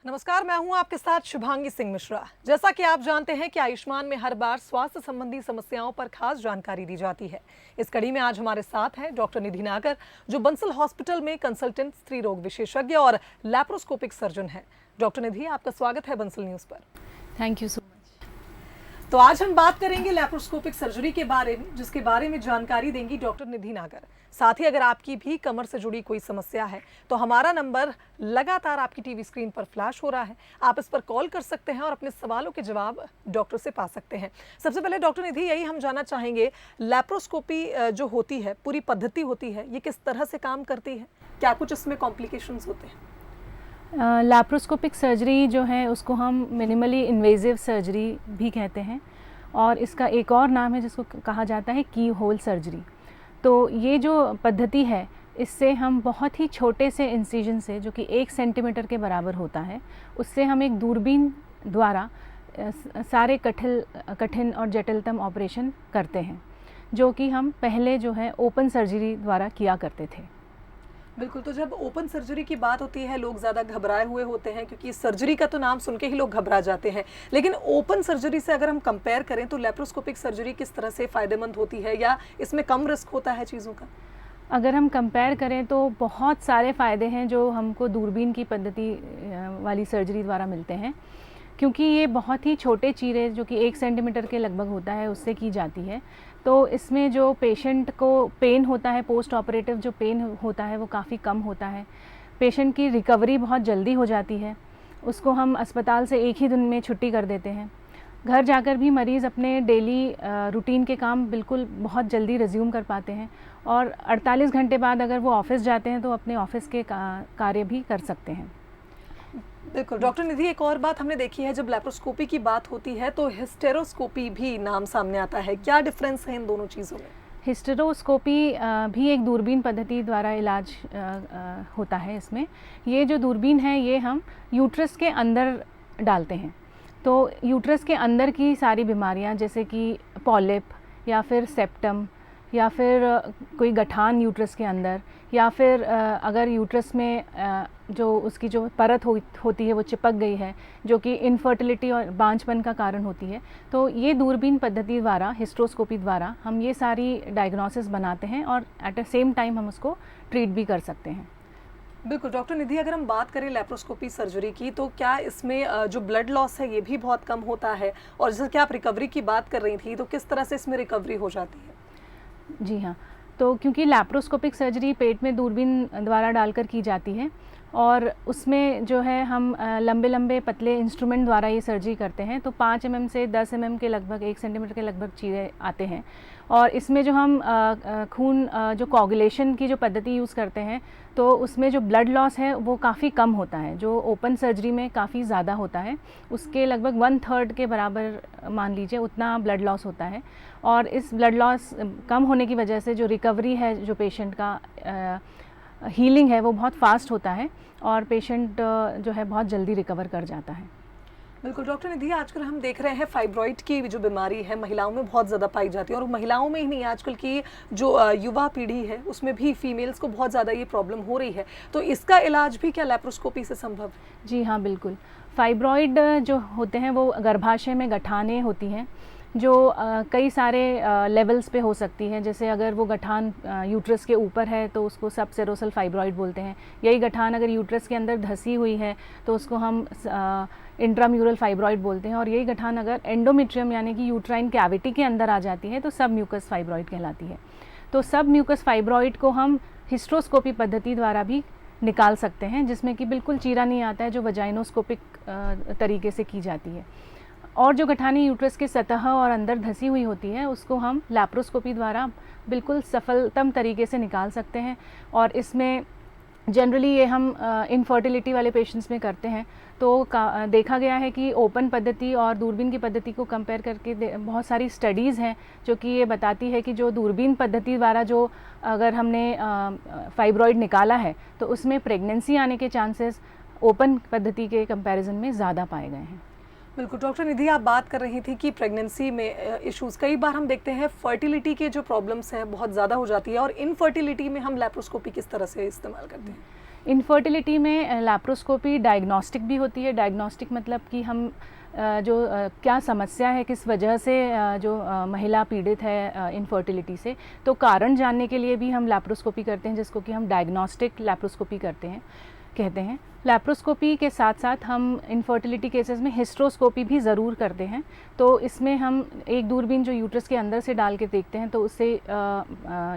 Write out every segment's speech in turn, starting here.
नमस्कार, मैं हूं आपके साथ शुभांगी सिंह मिश्रा। जैसा कि आप जानते हैं कि आयुष्मान में हर बार स्वास्थ्य संबंधी समस्याओं पर खास जानकारी दी जाती है। इस कड़ी में आज हमारे साथ हैं डॉक्टर निधि नागर, जो बंसल हॉस्पिटल में कंसल्टेंट स्त्री रोग विशेषज्ञ और लैप्रोस्कोपिक सर्जन है। डॉक्टर निधि, आपका स्वागत है बंसल न्यूज पर। Thank you so much. तो आज हम बात करेंगे लैप्रोस्कोपिक सर्जरी के बारे में, जिसके बारे में जानकारी देंगी डॉक्टर निधि नागर। साथ ही अगर आपकी भी कमर से जुड़ी कोई समस्या है तो हमारा नंबर लगातार आपकी टीवी स्क्रीन पर फ्लैश हो रहा है, आप इस पर कॉल कर सकते हैं और अपने सवालों के जवाब डॉक्टर से पा सकते हैं। सबसे पहले डॉक्टर निधि, यही हम जानना चाहेंगे, लैप्रोस्कोपी जो होती है, पूरी पद्धति होती है, ये किस तरह से काम करती है? क्या कुछ इसमें कॉम्प्लिकेशंस होते हैं? लैप्रोस्कोपिक सर्जरी जो है उसको हम मिनिमली इन्वेजिव सर्जरी भी कहते हैं, और इसका एक और नाम है जिसको कहा जाता है की होल सर्जरी। तो ये जो पद्धति है, इससे हम बहुत ही छोटे से इंसिजन से, जो कि 1 सेंटीमीटर के बराबर होता है, उससे हम एक दूरबीन द्वारा सारे कठिन और जटिलतम ऑपरेशन करते हैं, जो कि हम पहले जो है ओपन सर्जरी द्वारा किया करते थे। बिल्कुल। तो जब ओपन सर्जरी की बात होती है, लोग ज़्यादा घबराए हुए होते हैं, क्योंकि सर्जरी का तो नाम सुन के ही लोग घबरा जाते हैं। लेकिन ओपन सर्जरी से अगर हम कंपेयर करें तो लैप्रोस्कोपिक सर्जरी किस तरह से फ़ायदेमंद होती है, या इसमें कम रिस्क होता है चीज़ों का? अगर हम कंपेयर करें तो बहुत सारे फ़ायदे हैं जो हमको दूरबीन की पद्धति वाली सर्जरी द्वारा मिलते हैं, क्योंकि ये बहुत ही छोटे चीरे, जो कि 1 सेंटीमीटर के लगभग होता है, उससे की जाती है। तो इसमें जो पेशेंट को पेन होता है, पोस्ट ऑपरेटिव जो पेन होता है, वो काफ़ी कम होता है। पेशेंट की रिकवरी बहुत जल्दी हो जाती है, उसको हम अस्पताल से एक ही दिन में छुट्टी कर देते हैं। घर जाकर भी मरीज़ अपने डेली रूटीन के काम बिल्कुल बहुत जल्दी रिज्यूम कर पाते हैं, और 48 घंटे बाद अगर वो ऑफिस जाते हैं तो अपने ऑफिस के कार्य भी कर सकते हैं। बिल्कुल। डॉक्टर निधि, एक और बात हमने देखी है, जब लैप्रोस्कोपी की बात होती है तो हिस्टेरोस्कोपी भी नाम सामने आता है। क्या डिफरेंस है इन दोनों चीज़ों में? हिस्टेरोस्कोपी भी एक दूरबीन पद्धति द्वारा इलाज होता है। इसमें ये जो दूरबीन है, ये हम यूट्रस के अंदर डालते हैं। तो यूट्रस के अंदर की सारी बीमारियां, जैसे कि पॉलिप या फिर सेप्टम या फिर कोई गठान यूट्रस के अंदर, या फिर अगर यूट्रस में जो उसकी जो परत होती है वो चिपक गई है, जो कि इनफर्टिलिटी और बांझपन का कारण होती है, तो ये दूरबीन पद्धति द्वारा, हिस्टेरोस्कोपी द्वारा हम ये सारी डायग्नोसिस बनाते हैं, और एट द सेम टाइम हम उसको ट्रीट भी कर सकते हैं। बिल्कुल। डॉक्टर निधि, अगर हम बात करें लैप्रोस्कोपी सर्जरी की, तो क्या इसमें जो ब्लड लॉस है ये भी बहुत कम होता है? और जैसे कि आप रिकवरी की बात कर रही थी, तो किस तरह से इसमें रिकवरी हो जाती है? जी हाँ, तो क्योंकि लैप्रोस्कोपिक सर्जरी पेट में दूरबीन द्वारा डालकर की जाती है, और उसमें जो है हम लंबे लंबे पतले इंस्ट्रूमेंट द्वारा ये सर्जरी करते हैं, तो 5 mm से 10 mm के लगभग, 1 सेंटीमीटर के लगभग चीरे आते हैं। और इसमें जो हम खून जो कोगुलेशन की जो पद्धति यूज़ करते हैं, तो उसमें जो ब्लड लॉस है वो काफ़ी कम होता है, जो ओपन सर्जरी में काफ़ी ज़्यादा होता है। उसके लगभग 1/3 के बराबर मान लीजिए उतना ब्लड लॉस होता है। और इस ब्लड लॉस कम होने की वजह से जो रिकवरी है, जो पेशेंट का हीलिंग है, वो बहुत फास्ट होता है, और पेशेंट जो है बहुत जल्दी रिकवर कर जाता है। बिल्कुल। डॉक्टर निधि, आजकल हम देख रहे हैं फाइब्रॉइड की जो बीमारी है महिलाओं में बहुत ज़्यादा पाई जाती है, और महिलाओं में ही नहीं, आजकल की जो युवा पीढ़ी है उसमें भी फीमेल्स को बहुत ज़्यादा ये प्रॉब्लम हो रही है। तो इसका इलाज भी क्या लैप्रोस्कोपी से संभव है? जी हाँ, बिल्कुल। फाइब्रॉइड जो होते हैं वो गर्भाशय में गठानें होती हैं, जो कई सारे लेवल्स पे हो सकती हैं। जैसे अगर वो गठान यूट्रस के ऊपर है तो उसको सबसेरोसल फाइब्रॉइड बोलते हैं। यही गठान अगर यूट्रस के अंदर धसी हुई है तो उसको हम इंट्राम्यूरल फाइब्रॉइड बोलते हैं। और यही गठान अगर एंडोमेट्रियम यानी कि यूट्राइन कैविटी के अंदर आ जाती है तो सब म्यूकस फाइब्रॉइड कहलाती है। तो सब म्यूकस फाइब्रॉइड को हम हिस्टेरोस्कोपी पद्धति द्वारा भी निकाल सकते हैं, जिसमें कि बिल्कुल चीरा नहीं आता है, जो वजाइनोस्कोपिक तरीके से की जाती है। और जो गठानी यूट्रस के सतह और अंदर धसी हुई होती है, उसको हम लैप्रोस्कोपी द्वारा बिल्कुल सफलतम तरीके से निकाल सकते हैं। और इसमें जनरली ये हम इनफर्टिलिटी वाले पेशेंट्स में करते हैं। तो देखा गया है कि ओपन पद्धति और दूरबीन की पद्धति को कंपेयर करके बहुत सारी स्टडीज़ हैं जो कि ये बताती है कि जो दूरबीन पद्धति द्वारा जो अगर हमने फाइब्रॉइड निकाला है तो उसमें प्रेगनेंसी आने के चांसेस ओपन पद्धति के कंपैरिजन में ज़्यादा पाए गए हैं। बिल्कुल। डॉक्टर निधि, आप बात कर रही थी कि प्रेगनेंसी में इश्यूज़, कई बार हम देखते हैं फर्टिलिटी के जो प्रॉब्लम्स हैं बहुत ज़्यादा हो जाती है, और इनफर्टिलिटी में हम लैप्रोस्कोपी किस तरह से इस्तेमाल करते हैं? इनफर्टिलिटी में लैप्रोस्कोपी डायग्नोस्टिक भी होती है। डायग्नोस्टिक मतलब कि हम क्या समस्या है, किस वजह से जो महिला पीड़ित है इनफर्टिलिटी से, तो कारण जानने के लिए भी हम लैप्रोस्कोपी करते हैं, जिसको कि हम डायग्नोस्टिक लैप्रोस्कोपी कहते हैं। लैप्रोस्कोपी के साथ साथ हम इनफर्टिलिटी केसेस में हिस्ट्रोस्कोपी भी ज़रूर करते हैं। तो इसमें हम एक दूरबीन जो यूट्रस के अंदर से डाल के देखते हैं, तो उससे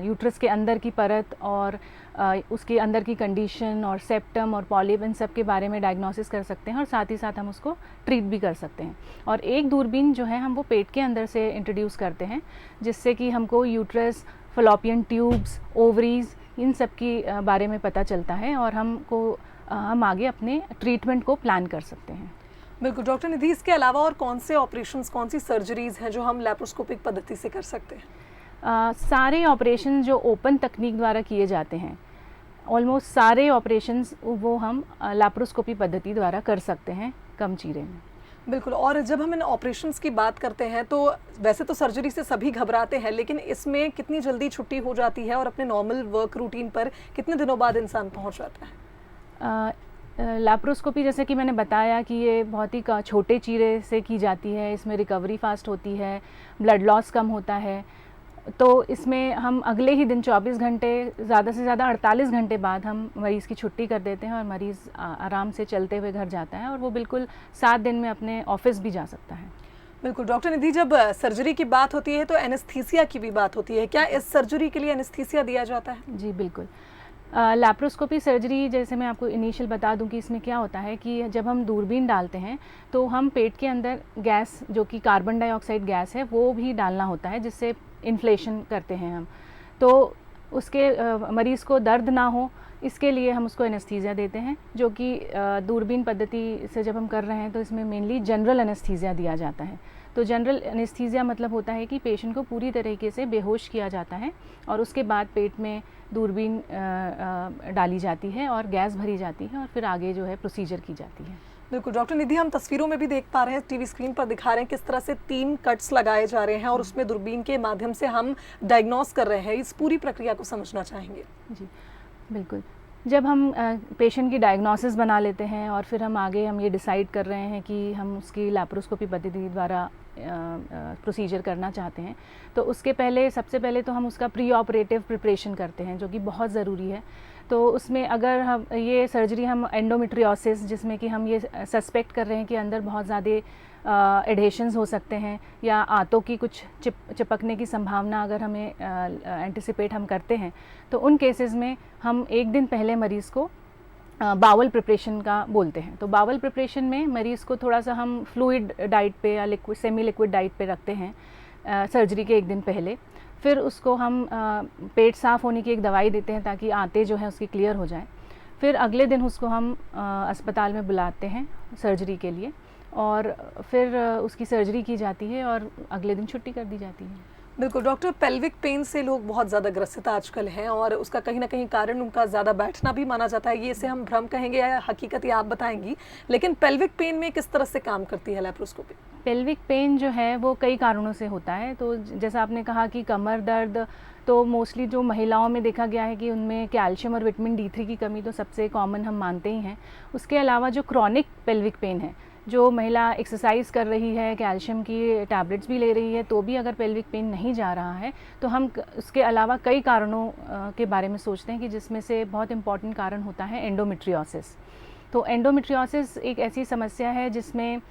यूट्रस के अंदर की परत और उसके अंदर की कंडीशन और सेप्टम और पॉलिप, इन सब के बारे में डायग्नोसिस कर सकते हैं और साथ ही साथ हम उसको ट्रीट भी कर सकते हैं। और एक दूरबीन जो है हम वो पेट के अंदर से इंट्रोड्यूस करते हैं, जिससे कि हमको यूट्रस, फलोपियन ट्यूब्स, ओवरीज, इन सब की बारे में पता चलता है और हम आगे अपने ट्रीटमेंट को प्लान कर सकते हैं। बिल्कुल डॉक्टर निधि, इसके अलावा और कौन से ऑपरेशंस, कौन सी सर्जरीज हैं जो हम लैप्रोस्कोपिक पद्धति से कर सकते हैं? सारे ऑपरेशन जो ओपन तकनीक द्वारा किए जाते हैं, ऑलमोस्ट सारे ऑपरेशंस वो हम लैप्रोस्कोपी पद्धति द्वारा कर सकते हैं कम चीरे में। बिल्कुल। और जब हम इन ऑपरेशंस की बात करते हैं तो वैसे तो सर्जरी से सभी घबराते हैं, लेकिन इसमें कितनी जल्दी छुट्टी हो जाती है और अपने नॉर्मल वर्क रूटीन पर कितने दिनों बाद इंसान पहुंच जाता है? लैप्रोस्कोपी जैसे कि मैंने बताया कि ये बहुत ही छोटे चीरे से की जाती है, इसमें रिकवरी फास्ट होती है, ब्लड लॉस कम होता है। तो इसमें हम अगले ही दिन 24 घंटे, ज़्यादा से ज़्यादा 48 घंटे बाद हम मरीज़ की छुट्टी कर देते हैं और मरीज़ आराम से चलते हुए घर जाता है और वो बिल्कुल 7 दिन में अपने ऑफिस भी जा सकता है। बिल्कुल डॉक्टर निधि, जब सर्जरी की बात होती है तो एनेस्थीसिया की भी बात होती है। क्या इस सर्जरी के लिए एनेस्थीसिया दिया जाता है? जी बिल्कुल। लैप्रोस्कोपी सर्जरी, जैसे मैं आपको इनिशियल बता दूं कि इसमें क्या होता है कि जब हम दूरबीन डालते हैं तो हम पेट के अंदर गैस, जो कि कार्बन डाइऑक्साइड गैस है, वो भी डालना होता है, जिससे इन्फ्लेशन करते हैं हम। तो उसके मरीज़ को दर्द ना हो, इसके लिए हम उसको एनेस्थीसिया देते हैं, जो कि दूरबीन पद्धति से जब हम कर रहे हैं तो इसमें मेनली जनरल एनेस्थीसिया दिया जाता है। तो जनरल एनेस्थीसिया मतलब होता है कि पेशेंट को पूरी तरीके से बेहोश किया जाता है और उसके बाद पेट में दूरबीन डाली जाती है और गैस भरी जाती है और फिर आगे जो है प्रोसीजर की जाती है। बिल्कुल डॉक्टर निधि, हम तस्वीरों में भी देख पा रहे हैं, टीवी स्क्रीन पर दिखा रहे हैं किस तरह से 3 कट्स लगाए जा रहे हैं और उसमें दूरबीन के माध्यम से हम डायग्नोस कर रहे हैं। इस पूरी प्रक्रिया को समझना चाहेंगे। जी बिल्कुल। जब हम पेशेंट की डायग्नोसिस बना लेते हैं और फिर हम आगे ये डिसाइड कर रहे हैं कि हम उसकी लैप्रोस्कोपी पद्धति द्वारा प्रोसीजर करना चाहते हैं, तो उसके पहले सबसे पहले तो हम उसका प्री ऑपरेटिव प्रिपरेशन करते हैं, जो कि बहुत ज़रूरी है। तो उसमें अगर हम ये सर्जरी हम एंडोमेट्रियोसिस, जिसमें कि हम ये सस्पेक्ट कर रहे हैं कि अंदर बहुत ज़्यादा एडहेशंस हो सकते हैं या आंतों की कुछ चिपकने की संभावना अगर हमें एंटिसिपेट हम करते हैं, तो उन केसेस में हम एक दिन पहले मरीज़ को बावल प्रिपरेशन का बोलते हैं। तो बावल प्रिपरेशन में मरीज़ को थोड़ा सा हम फ्लूइड डाइट पे या लिक्विड, सेमी लिक्विड डाइट पे रखते हैं सर्जरी के एक दिन पहले। फिर उसको हम पेट साफ़ होने की एक दवाई देते हैं ताकि आंतें जो हैं उसकी क्लियर हो जाए। फिर अगले दिन उसको हम अस्पताल में बुलाते हैं सर्जरी के लिए और फिर उसकी सर्जरी की जाती है और अगले दिन छुट्टी कर दी जाती है। बिल्कुल डॉक्टर, पेल्विक पेन से लोग बहुत ज़्यादा ग्रसित आजकल हैं और उसका कहीं ना कहीं कारण उनका ज़्यादा बैठना भी माना जाता है। ये इसे हम भ्रम कहेंगे या हकीकत, ये आप बताएंगी, लेकिन पेल्विक पेन में किस तरह से काम करती है लैप्रोस्कोपी? पेल्विक पेन जो है वो कई कारणों से होता है। तो जैसा आपने कहा कि कमर दर्द, तो मोस्टली जो महिलाओं में देखा गया है कि उनमें कैल्शियम और विटामिन D3 की कमी तो सबसे कॉमन हम मानते ही हैं। उसके अलावा जो क्रॉनिक पेल्विक पेन है, जो महिला एक्सरसाइज कर रही है, कैल्शियम की टैबलेट्स भी ले रही है, तो भी अगर पेल्विक पेन नहीं जा रहा है, तो हम उसके अलावा कई कारणों के बारे में सोचते हैं कि जिसमें से बहुत इम्पॉर्टेंट कारण होता है एंडोमेट्रियोसिस। तो एंडोमेट्रियोसिस एक ऐसी समस्या है जिसमें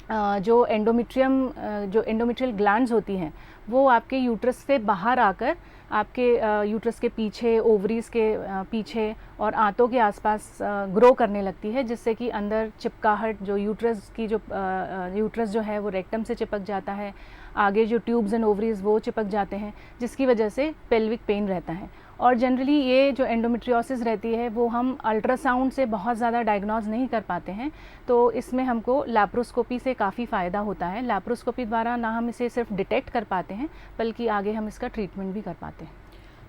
जो एंडोमेट्रियल ग्लैंड्स होती हैं वो आपके यूट्रस से बाहर आकर आपके यूट्रस के पीछे, ओवरीज के पीछे और आंतों के आसपास ग्रो करने लगती है, जिससे कि अंदर चिपकाहट, जो यूट्रस जो है वो रेक्टम से चिपक जाता है, आगे जो ट्यूब्स एंड ओवरीज वो चिपक जाते हैं, जिसकी वजह से पेल्विक पेन रहता है। और जनरली ये जो एंडोमेट्रियोसिस रहती है वो हम अल्ट्रासाउंड से बहुत ज़्यादा डायग्नोज नहीं कर पाते हैं, तो इसमें हमको लैप्रोस्कोपी से काफ़ी फ़ायदा होता है। लैप्रोस्कोपी द्वारा ना हम इसे सिर्फ डिटेक्ट कर पाते हैं बल्कि आगे हम इसका ट्रीटमेंट भी कर पाते हैं।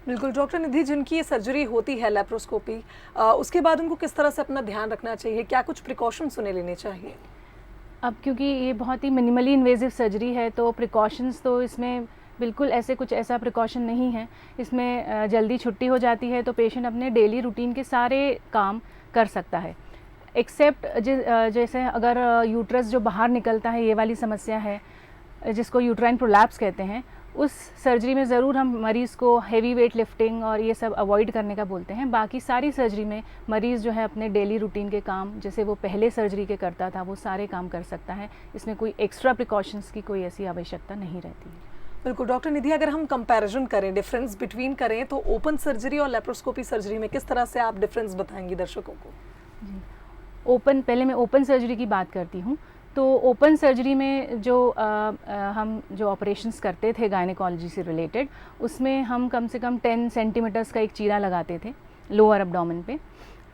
बिल्कुल डॉक्टर निधि, जिनकी ये सर्जरी होती है लैप्रोस्कोपी, उसके बाद उनको किस तरह से अपना ध्यान रखना चाहिए, क्या कुछ प्रिकॉशंस उन्हें लेने चाहिए? अब क्योंकि ये बहुत ही मिनिमली इन्वेजिव सर्जरी है तो प्रिकॉशंस तो इसमें बिल्कुल ऐसे कुछ ऐसा प्रिकॉशन नहीं है। इसमें जल्दी छुट्टी हो जाती है तो पेशेंट अपने डेली रूटीन के सारे काम कर सकता है, एक्सेप्ट जैसे अगर यूट्रस जो बाहर निकलता है, ये वाली समस्या है जिसको यूट्राइन प्रोलैप्स कहते हैं, उस सर्जरी में ज़रूर हम मरीज़ को हेवी वेट लिफ्टिंग और ये सब अवॉइड करने का बोलते हैं। बाकी सारी सर्जरी में मरीज़ जो है अपने डेली रूटीन के काम जैसे वो पहले सर्जरी के करता था वो सारे काम कर सकता है। इसमें कोई एक्स्ट्रा प्रिकॉशंस की कोई ऐसी आवश्यकता नहीं रहती है। बिल्कुल डॉक्टर निधि, अगर हम कंपैरिजन करें, डिफरेंस बिटवीन करें, तो ओपन सर्जरी और लेप्रोस्कोपी सर्जरी में किस तरह से आप डिफरेंस बताएंगी दर्शकों को? जी, पहले मैं ओपन सर्जरी की बात करती हूँ। तो ओपन सर्जरी में जो हम जो ऑपरेशंस करते थे गायनेकोलॉजी से रिलेटेड, उसमें हम कम से कम 10 सेंटीमीटर्स का एक चीरा लगाते थे लोअर एब्डोमेन पे।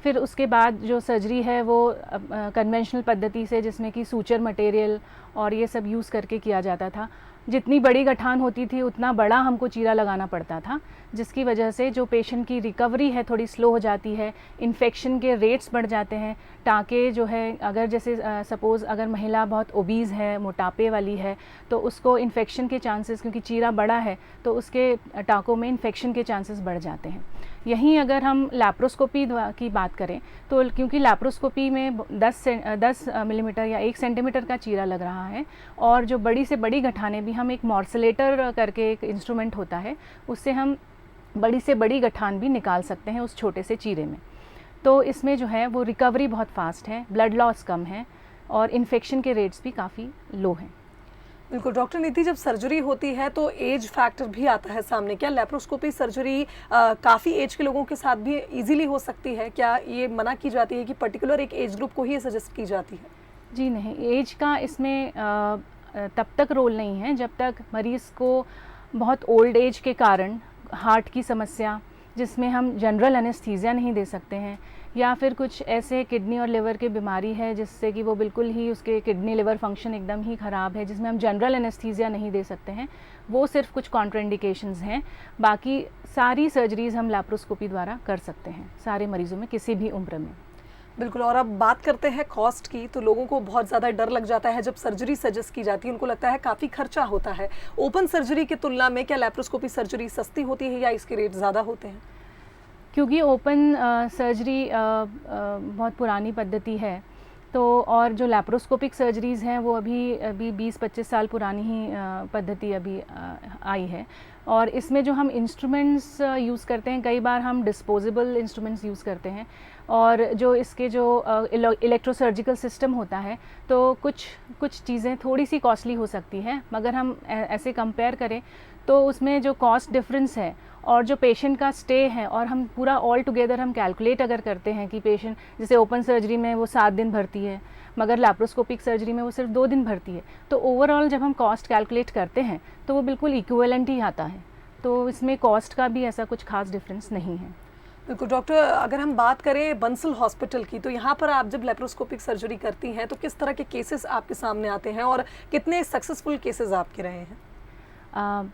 फिर उसके बाद जो सर्जरी है वो कन्वेंशनल पद्धति से, जिसमें कि सूचर मटेरियल और ये सब यूज़ करके किया जाता था। जितनी बड़ी गठान होती थी उतना बड़ा हमको चीरा लगाना पड़ता था, जिसकी वजह से जो पेशेंट की रिकवरी है थोड़ी स्लो हो जाती है, इन्फेक्शन के रेट्स बढ़ जाते हैं। टाँके जो है, अगर जैसे सपोज़ अगर महिला बहुत ओबीज़ है, मोटापे वाली है, तो उसको इन्फेक्शन के चांसेस, क्योंकि चीरा बड़ा है तो उसके टाँकों में इन्फेक्शन के चांसेस बढ़ जाते हैं। यहीं अगर हम लैप्रोस्कोपी की बात करें तो क्योंकि लैप्रोस्कोपी में 10 मिलीमीटर या 1 सेंटीमीटर का चीरा लग रहा है, और जो बड़ी से बड़ी गठानें भी हम एक मॉर्सलेटर करके एक इंस्ट्रूमेंट होता है, उससे हम बड़ी से बड़ी गठान भी निकाल सकते हैं उस छोटे से चीरे में। तो इसमें जो है वो रिकवरी बहुत फास्ट है, ब्लड लॉस कम है और इन्फेक्शन के रेट्स भी काफ़ी लो हैं। बिल्कुल डॉक्टर निधि, जब सर्जरी होती है तो एज फैक्टर भी आता है सामने। क्या लेप्रोस्कोपी सर्जरी काफ़ी एज के लोगों के साथ भी इजीली हो सकती है? क्या ये मना की जाती है कि पर्टिकुलर एक एज ग्रुप को ही सजेस्ट की जाती है? जी नहीं, एज का इसमें तब तक रोल नहीं है जब तक मरीज़ को बहुत ओल्ड एज के कारण हार्ट की समस्या, जिसमें हम जनरल एनेस्थीसिया नहीं दे सकते हैं, या फिर कुछ ऐसे किडनी और लिवर की बीमारी है जिससे कि वो बिल्कुल ही उसके किडनी लिवर फंक्शन एकदम ही ख़राब है, जिसमें हम जनरल एनेस्थीसिया नहीं दे सकते हैं, वो सिर्फ कुछ कॉन्ट्राइंडिकेशंस हैं। बाकी सारी सर्जरीज़ हम लैप्रोस्कोपी द्वारा कर सकते हैं सारे मरीज़ों में, किसी भी उम्र में। बिल्कुल। और अब बात करते हैं कॉस्ट की, तो लोगों को बहुत ज़्यादा डर लग जाता है जब सर्जरी सजेस्ट की जाती है, उनको लगता है काफ़ी खर्चा होता है। ओपन सर्जरी की तुलना में क्या लैप्रोस्कोपी सर्जरी सस्ती होती है या इसके रेट ज़्यादा होते हैं? क्योंकि ओपन सर्जरी बहुत पुरानी पद्धति है, तो और जो लैप्रोस्कोपिक सर्जरीज़ हैं वो अभी 20-25 साल पुरानी ही पद्धति अभी आई है। और इसमें जो हम इंस्ट्रूमेंट्स यूज़ करते हैं, कई बार हम डिस्पोजेबल इंस्ट्रूमेंट्स यूज़ करते हैं, और जो इसके जो इलेक्ट्रोसर्जिकल सिस्टम होता है, तो कुछ चीज़ें थोड़ी सी कॉस्टली हो सकती हैं, मगर हम ऐसे कंपेयर करें तो उसमें जो कॉस्ट डिफरेंस है और जो पेशेंट का स्टे है, और हम पूरा ऑल टुगेदर हम कैलकुलेट अगर करते हैं कि पेशेंट जैसे ओपन सर्जरी में वो 7 दिन भर्ती है, मगर लैप्रोस्कोपिक सर्जरी में वो सिर्फ 2 दिन भर्ती है, तो ओवरऑल जब हम कॉस्ट कैलकुलेट करते हैं तो वो बिल्कुल इक्विवेलेंट ही आता है। तो इसमें कॉस्ट का भी ऐसा कुछ खास डिफरेंस नहीं है। बिल्कुल डॉक्टर, अगर हम बात करें बंसल हॉस्पिटल की, तो यहाँ पर आप जब लेप्रोस्कोपिक सर्जरी करती हैं तो किस तरह के केसेस आपके सामने आते हैं और कितने सक्सेसफुल केसेस आपके रहे हैं?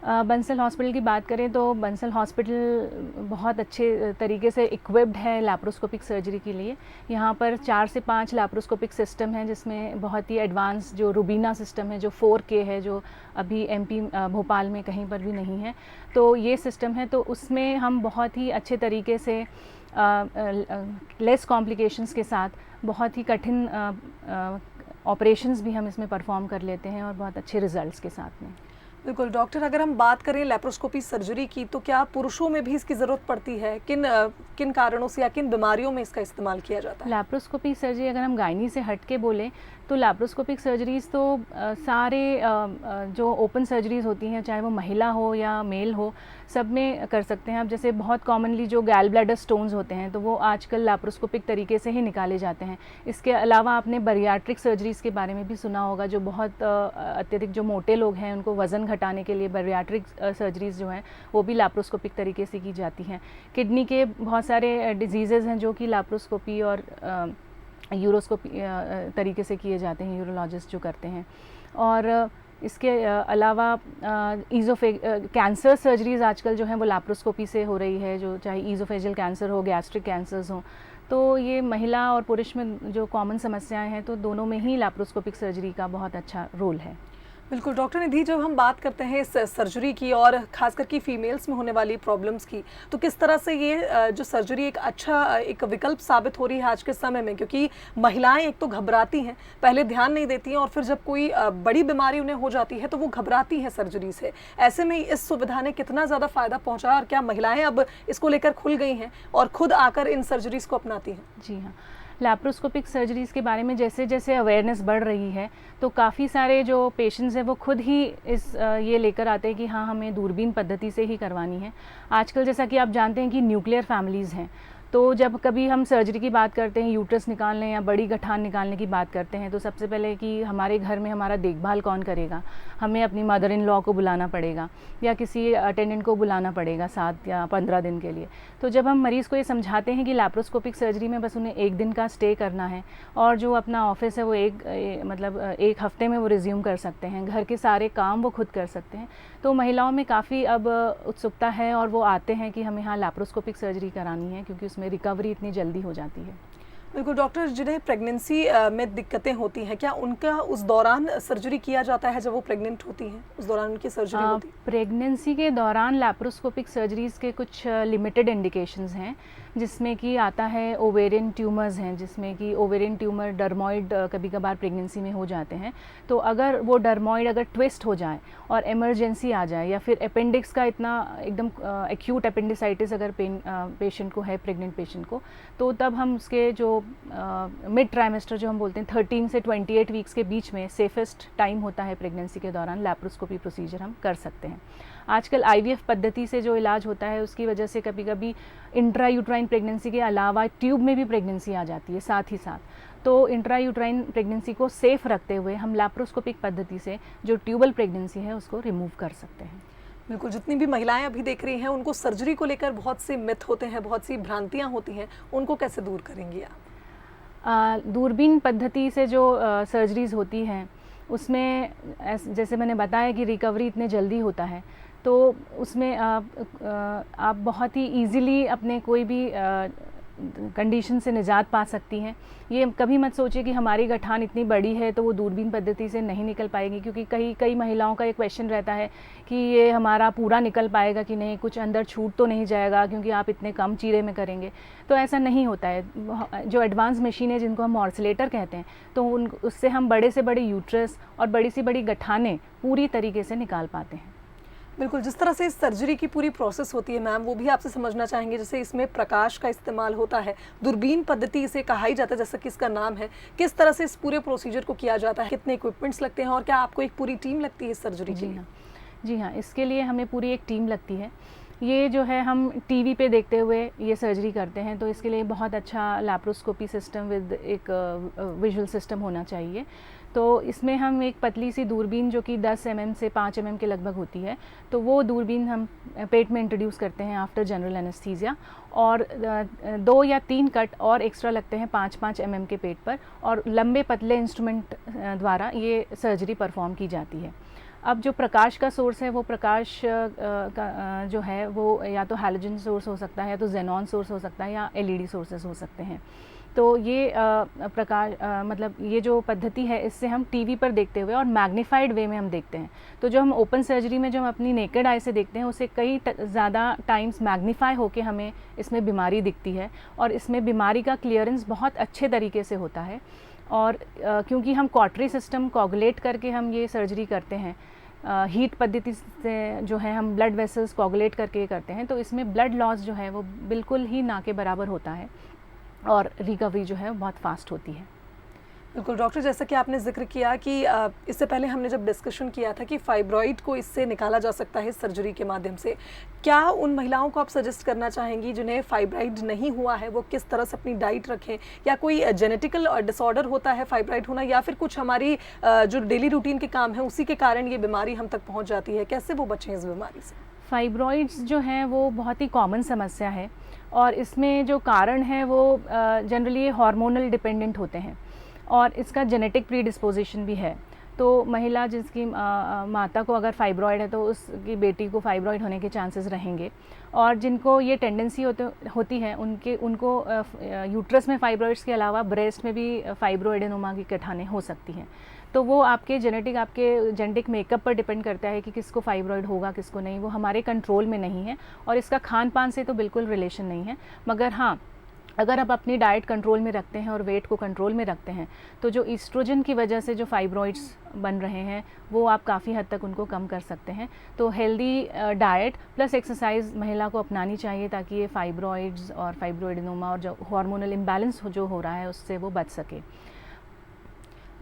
बंसल हॉस्पिटल की बात करें तो बंसल हॉस्पिटल बहुत अच्छे तरीके से इक्विप्ड है लैप्रोस्कोपिक सर्जरी के लिए। यहाँ पर 4 से 5 लैप्रोस्कोपिक सिस्टम हैं, जिसमें बहुत ही एडवांस जो रूबीना सिस्टम है, जो 4K है, जो अभी MP भोपाल में कहीं पर भी नहीं है। तो ये सिस्टम है, तो उसमें हम बहुत ही अच्छे तरीके से लेस कॉम्प्लिकेशंस के साथ बहुत ही कठिन ऑपरेशंस भी हम इसमें परफॉर्म कर लेते हैं, और बहुत अच्छे रिजल्ट्स के साथ में। बिल्कुल डॉक्टर, अगर हम बात करें लेप्रोस्कोपी सर्जरी की, तो क्या पुरुषों में भी इसकी ज़रूरत पड़ती है? किन कारणों से या किन बीमारियों में इसका इस्तेमाल किया जाता है? लैप्रोस्कोपी सर्जरी अगर हम गायनी से हट के बोलें तो लैप्रोस्कोपिक सर्जरीज़ तो सारे जो ओपन सर्जरीज़ होती हैं, चाहे वो महिला हो या मेल हो, सब में कर सकते हैं। अब जैसे बहुत कॉमनली जो गैल ब्लैडर स्टोन्स होते हैं, तो वो आजकल लैप्रोस्कोपिक तरीके से ही निकाले जाते हैं। इसके अलावा आपने बरियाट्रिक सर्जरीज़ के बारे में भी सुना होगा, जो बहुत अत्यधिक जो मोटे लोग हैं उनको वज़न घटाने के लिए बरियाट्रिक सर्जरीज़ जो हैं वो भी लैप्रोस्कोपिक तरीके से की जाती हैं। किडनी के बहुत सारे डिजीज़ेज़ हैं जो कि लैप्रोस्कोपी और यूरोस्कोपी तरीके से किए जाते हैं, यूरोलॉजिस्ट जो करते हैं। और इसके अलावा कैंसर सर्जरीज़ आजकल जो हैं वो लैप्रोस्कोपी से हो रही है, जो चाहे ईज़ोफेजियल कैंसर हो, गैस्ट्रिक कैंसर्स हों। तो ये महिला और पुरुष में जो कॉमन समस्याएं हैं, तो दोनों में ही लैप्रोस्कोपिक सर्जरी का बहुत अच्छा रोल है। बिल्कुल डॉक्टर निधि, जब हम बात करते हैं इस सर्जरी की और ख़ास करके फीमेल्स में होने वाली प्रॉब्लम्स की, तो किस तरह से ये जो सर्जरी एक अच्छा एक विकल्प साबित हो रही है आज के समय में? क्योंकि महिलाएं एक तो घबराती हैं, पहले ध्यान नहीं देती हैं और फिर जब कोई बड़ी बीमारी उन्हें हो जाती है तो वो घबराती हैं सर्जरी से। ऐसे में इस सुविधा ने कितना ज़्यादा फ़ायदा पहुँचा और क्या महिलाएँ अब इसको लेकर खुल गई हैं और खुद आकर इन सर्जरीज़ को अपनाती हैं? जी हाँ, लैप्रोस्कोपिक सर्जरीज़ के बारे में जैसे जैसे अवेयरनेस बढ़ रही है, तो काफ़ी सारे जो पेशेंट्स हैं वो खुद ही ये लेकर आते हैं कि हाँ, हमें दूरबीन पद्धति से ही करवानी है। आजकल जैसा कि आप जानते हैं कि न्यूक्लियर फैमिलीज़ हैं, तो जब कभी हम सर्जरी की बात करते हैं, यूट्रस निकालने या बड़ी गठान निकालने की बात करते हैं, तो सबसे पहले कि हमारे घर में हमारा देखभाल कौन करेगा? हमें अपनी मदर इन लॉ को बुलाना पड़ेगा या किसी अटेंडेंट को बुलाना पड़ेगा 7 या 15 दिन के लिए। तो जब हम मरीज़ को ये समझाते हैं कि लैप्रोस्कोपिक सर्जरी में बस उन्हें 1 दिन का स्टे करना है और जो अपना ऑफिस है वो मतलब 1 हफ्ते में वो रिज्यूम कर सकते हैं, घर के सारे काम वो खुद कर सकते हैं, तो महिलाओं में काफ़ी अब उत्सुकता है और वो आते हैं कि हमें हाँ लैप्रोस्कोपिक सर्जरी करानी है, क्योंकि उसमें रिकवरी इतनी जल्दी हो जाती है। बिल्कुल डॉक्टर, जिन्हें प्रेगनेंसी में दिक्कतें होती हैं, क्या उनका उस दौरान सर्जरी किया जाता है? जब वो प्रेग्नेंट होती हैं उस दौरान उनकी सर्जरी होती है? प्रेगनेंसी के दौरान लैप्रोस्कोपिक सर्जरीज़ के कुछ लिमिटेड इंडिकेशंस हैं, जिसमें कि आता है ओवेरियन ट्यूमर्स हैं, जिसमें कि ओवेरियन ट्यूमर डर्मॉइड कभी कभार प्रेगनेंसी में हो जाते हैं। तो अगर वो डर्मॉइड अगर ट्विस्ट हो जाए और इमरजेंसी आ जाए या फिर अपेंडिक्स का इतना एकदम एक्यूट अपेंडिसाइटिस अगर पेशेंट को है, प्रेग्नेंट पेशेंट को, तो तब हम उसके जो मिड ट्राइमेस्टर जो हम बोलते हैं 13 से 28 वीक्स के बीच में सेफेस्ट टाइम होता है प्रेगनेंसी के दौरान, लैप्रोस्कोपी प्रोसीजर हम कर सकते हैं। आजकल IVF पद्धति से जो इलाज होता है उसकी वजह से कभी कभी इंट्रा यूट्राइन प्रेगनेंसी के अलावा ट्यूब में भी प्रेगनेंसी आ जाती है साथ ही साथ। तो इंट्रा यूट्राइन प्रेगनेंसी को सेफ रखते हुए हम लैप्रोस्कोपिक पद्धति से जो ट्यूबल प्रेगनेंसी है उसको रिमूव कर सकते हैं। बिल्कुल, जितनी भी महिलाएं अभी देख रही हैं उनको सर्जरी को लेकर बहुत से मिथ होते हैं, बहुत सी भ्रांतियां होती हैं, उनको कैसे दूर करेंगी आप? दूरबीन पद्धति से जो सर्जरीज़ होती हैं उसमें जैसे मैंने बताया कि रिकवरी इतने जल्दी होता है, तो उसमें आप बहुत ही इजीली अपने कोई भी कंडीशन से निजात पा सकती हैं। ये कभी मत सोचिए कि हमारी गठान इतनी बड़ी है तो वो दूरबीन पद्धति से नहीं निकल पाएगी, क्योंकि कई महिलाओं का ये क्वेश्चन रहता है कि ये हमारा पूरा निकल पाएगा कि नहीं, कुछ अंदर छूट तो नहीं जाएगा क्योंकि आप इतने कम चीरे में करेंगे। तो ऐसा नहीं होता है। जो एडवांस मशीन है जिनको हम मॉर्सलेटर कहते हैं, तो उससे हम बड़े से बड़े यूट्रस और बड़ी से बड़ी गठानें पूरी तरीके से निकाल पाते हैं। बिल्कुल, जिस तरह से इस सर्जरी की पूरी प्रोसेस होती है मैम, वो भी आपसे समझना चाहेंगे। जैसे इसमें प्रकाश का इस्तेमाल होता है, दूरबीन पद्धति इसे कहा ही जाता है जैसा कि इसका नाम है, किस तरह से इस पूरे प्रोसीजर को किया जाता है, कितने इक्विपमेंट्स लगते हैं और क्या आपको एक पूरी टीम लगती है इस सर्जरी के लिए? जी हाँ, इसके लिए हमें पूरी एक टीम लगती है। ये जो है हम टीवी पे देखते हुए ये सर्जरी करते हैं, तो इसके लिए बहुत अच्छा लैप्रोस्कोपी सिस्टम विद एक विजुअल सिस्टम होना चाहिए। तो इसमें हम एक पतली सी दूरबीन जो कि 10 mm से 5 mm के लगभग होती है, तो वो दूरबीन हम पेट में इंट्रोड्यूस करते हैं आफ्टर जनरल एनेस्थीसिया, और 2 या 3 कट और एक्स्ट्रा लगते हैं 5-5 mm के पेट पर, और लंबे पतले इंस्ट्रूमेंट द्वारा ये सर्जरी परफॉर्म की जाती है। अब जो प्रकाश का सोर्स है, वो प्रकाश का जो है वो या तो हैलोजन सोर्स हो सकता है, या तो जेनॉन सोर्स हो सकता है, या LED सोर्सेज हो सकते हैं। तो ये प्रकाश मतलब ये जो पद्धति है, इससे हम टीवी पर देखते हुए और मैग्नीफाइड वे में हम देखते हैं। तो जो हम ओपन सर्जरी में जो हम अपनी नेकेड आई से देखते हैं, उससे कई ज़्यादा टाइम्स मैग्नीफाई होके हमें इसमें बीमारी दिखती है, और इसमें बीमारी का क्लियरेंस बहुत अच्छे तरीके से होता है। और क्योंकि हम कॉटरी सिस्टम कोगुलेट करके हम ये सर्जरी करते हैं, हीट पद्धति से जो है हम ब्लड वेसल्स कोगुलेट करके करते हैं, तो इसमें ब्लड लॉस जो है वो बिल्कुल ही ना के बराबर होता है, और रिकवरी जो है बहुत फास्ट होती है। बिल्कुल डॉक्टर, जैसा कि आपने जिक्र किया कि इससे पहले हमने जब डिस्कशन किया था कि फाइब्रॉइड को इससे निकाला जा सकता है सर्जरी के माध्यम से, क्या उन महिलाओं को आप सजेस्ट करना चाहेंगी जिन्हें फाइब्रॉइड नहीं हुआ है, वो किस तरह से अपनी डाइट रखें, या कोई जेनेटिकल डिसऑर्डर होता है फाइब्रॉइड होना, या फिर कुछ हमारी जो डेली रूटीन के काम है उसी के कारण ये बीमारी हम तक पहुँच जाती है, कैसे वो बचें इस बीमारी से? फाइब्रॉइड्स जो हैं वो बहुत ही कॉमन समस्या है, और इसमें जो कारण है वो जनरली हार्मोनल डिपेंडेंट होते हैं, और इसका जेनेटिक प्रीडिस्पोजिशन भी है। तो महिला जिसकी माता को अगर फाइब्रॉइड है तो उसकी बेटी को फाइब्रॉइड होने के चांसेस रहेंगे, और जिनको ये टेंडेंसी होती है उनको यूट्रस में फाइब्रॉइड्स के अलावा ब्रेस्ट में भी फाइब्रोएडेनोमा की गठानें हो सकती हैं। तो वो आपके जेनेटिक मेकअप पर डिपेंड करता है कि किसको फाइब्रॉइड होगा किसको नहीं। वो हमारे कंट्रोल में नहीं है और इसका खान पान से तो बिल्कुल रिलेशन नहीं है। मगर हाँ, अगर आप अपनी डाइट कंट्रोल में रखते हैं और वेट को कंट्रोल में रखते हैं तो जो ईस्ट्रोजन की वजह से जो फाइब्रॉइड्स बन रहे हैं वो आप काफ़ी हद तक उनको कम कर सकते हैं। तो हेल्दी डाइट प्लस एक्सरसाइज महिला को अपनानी चाहिए ताकि ये फाइब्रॉइड्स और फाइब्रोएडेनोमा और जो हार्मोनल इम्बैलेंस जो हो रहा है उससे वो बच सके।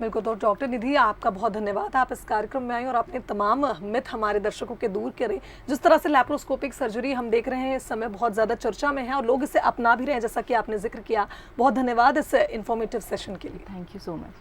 बिल्कुल। तो डॉक्टर निधि, आपका बहुत धन्यवाद, आप इस कार्यक्रम में आए और अपने तमाम मिथ हमारे दर्शकों के दूर करें। जिस तरह से लैप्रोस्कोपिक सर्जरी हम देख रहे हैं इस समय बहुत ज़्यादा चर्चा में है और लोग इसे अपना भी रहे हैं, जैसा कि आपने जिक्र किया। बहुत धन्यवाद इस इन्फॉर्मेटिव सेशन के लिए। Thank you so much.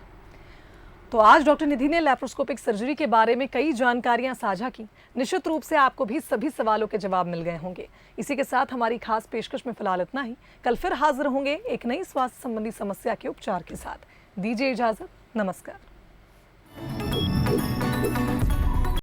तो आज डॉक्टर निधि ने लैप्रोस्कोपिक सर्जरी के बारे में कई जानकारियां साझा की। निश्चित रूप से आपको भी सभी सवालों के जवाब मिल गए होंगे। इसी के साथ हमारी खास पेशकश में फिलहाल इतना ही। कल फिर हाजिर होंगे एक नई स्वास्थ्य संबंधी समस्या के उपचार के साथ। दीजिए इजाजत। नमस्कार।